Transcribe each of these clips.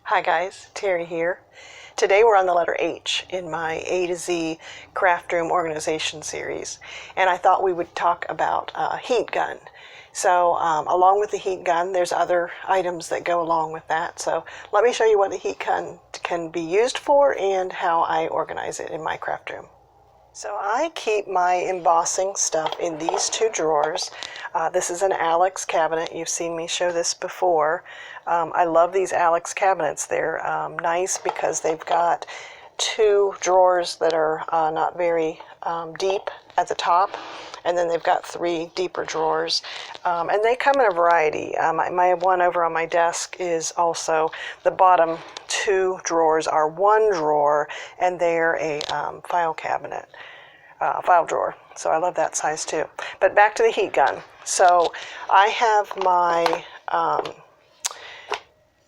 Hi guys, Terry here. Today we're on the letter H in my A to Z Craftroom organization series, and I thought we would talk about a heat gun. So along with the heat gun, there's other items that go along with that. So let me show you what the heat gun can be used for and how I organize it in my Craftroom. So I keep my embossing stuff in these two drawers. This is an Alex cabinet. You've seen me show this before. I love these Alex cabinets. They're nice because they've got two drawers that are not very deep at the top, and then they've got three deeper drawers, and they come in a variety. My one over on my desk is also, the bottom two drawers are one drawer, and they're a file cabinet, file drawer. So I love that size too. But back to the heat gun. So I have my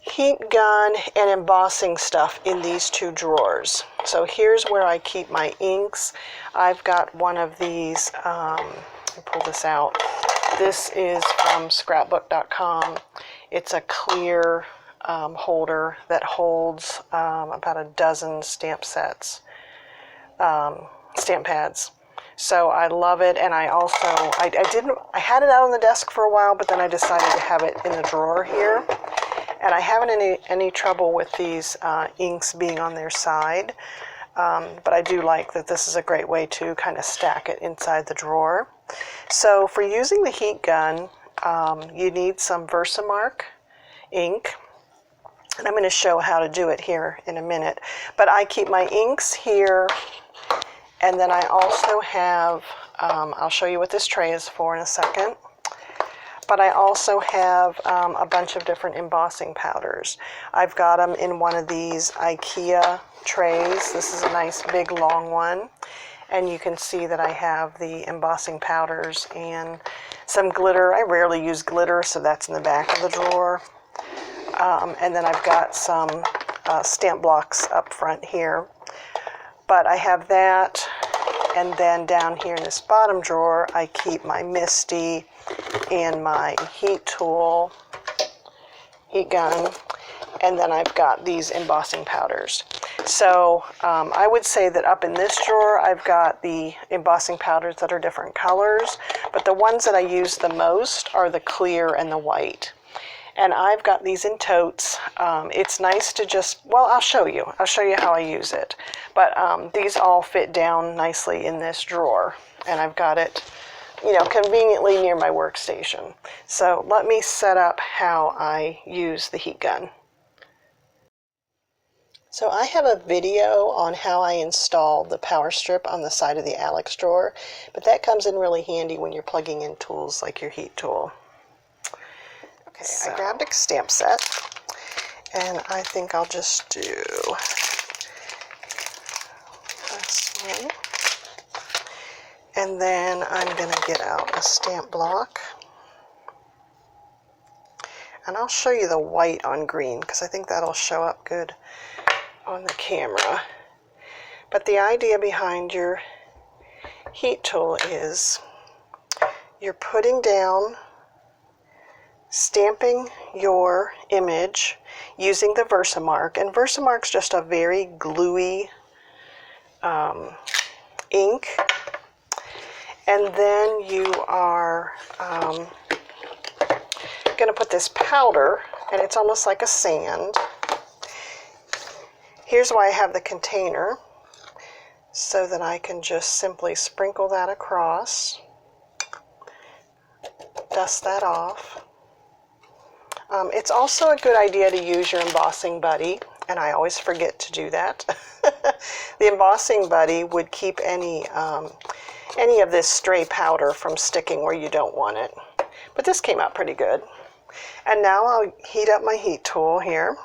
heat gun and embossing stuff in these two drawers. So here's where I keep my inks. I've got one of these, let me pull this out. This is from scrapbook.com. It's a clear holder that holds about a dozen stamp sets, stamp pads. So I love it, and I also, I had it out on the desk for a while, but then I decided to have it in the drawer here. And I haven't any trouble with these inks being on their side, but I do like that this is a great way to kind of stack it inside the drawer. So for using the heat gun, you need some Versamark ink, and I'm going to show how to do it here in a minute. But I keep my inks here, and then I also have, I'll show you what this tray is for in a second. But I also have a bunch of different embossing powders. I've got them in one of these IKEA trays. This is a nice big long one. And you can see that I have the embossing powders and some glitter. I rarely use glitter, so that's in the back of the drawer. And then I've got some stamp blocks up front here. But I have that, and then down here in this bottom drawer, I keep my MISTI and my heat tool, heat gun, and then I've got these embossing powders. So I would say that up in this drawer, I've got the embossing powders that are different colors, but the ones that I use the most are the clear and the white. And I've got these in totes. It's nice to just, well, I'll show you how I use it. But these all fit down nicely in this drawer, and I've got it, you know, conveniently near my workstation. So let me set up how I use the heat gun. So I have a video on how I install the power strip on the side of the Alex drawer, but that comes in really handy when you're plugging in tools like your heat tool. Okay, so I grabbed a stamp set, and I think I'll just do this one. And then I'm going to get out a stamp block. And I'll show you the white on green, because I think that'll show up good on the camera. But the idea behind your heat tool is you're putting down, stamping your image using the Versamark. And Versamark's just a very gluey ink. And then you are going to put this powder, and it's almost like a sand. Here's why I have the container, so that I can just simply sprinkle that across, dust that off. It's also a good idea to use your embossing buddy, and I always forget to do that. The embossing buddy would keep any of this stray powder from sticking where you don't want it. But this came out pretty good. And now I'll heat up my heat tool here.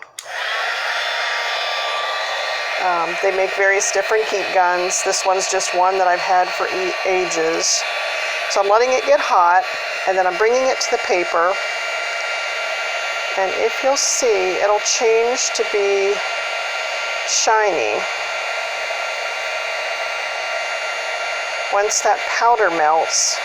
They make various different heat guns. This one's just one that I've had for ages. So I'm letting it get hot, and then I'm bringing it to the paper. And if you'll see, it'll change to be shiny once that powder melts.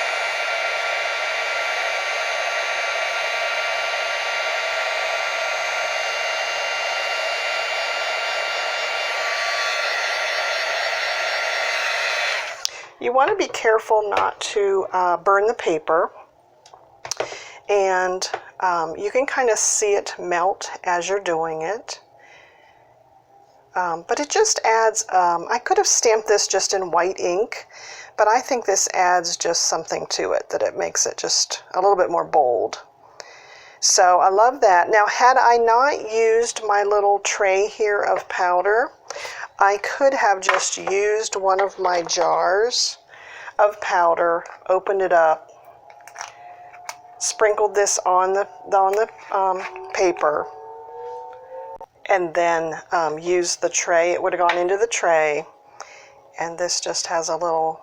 You want to be careful not to burn the paper, and you can kind of see it melt as you're doing it. But it just adds, I could have stamped this just in white ink, but I think this adds just something to it, that it makes it just a little bit more bold. So I love that. Now, had I not used my little tray here of powder, I could have just used one of my jars of powder, opened it up, sprinkled this on the paper, and then used the tray. It would have gone into the tray, and this just has a little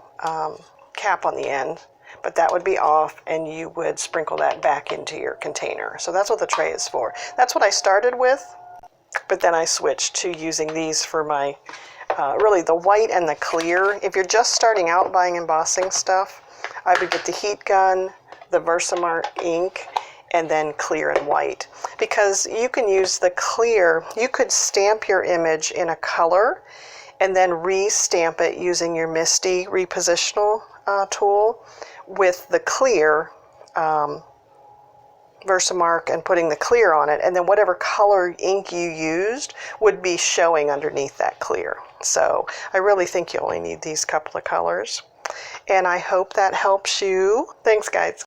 cap on the end, but that would be off, and you would sprinkle that back into your container. So that's what the tray is for. That's what I started with, but then I switched to using these for my, really the white and the clear. If you're just starting out buying embossing stuff, I would get the heat gun, the Versamark ink, and then clear and white, because you can use the clear. You could stamp your image in a color and then re-stamp it using your MISTI repositional tool with the clear Versamark, and putting the clear on it, and then whatever color ink you used would be showing underneath that clear. So I really think you only need these couple of colors, and I hope that helps you. Thanks, guys.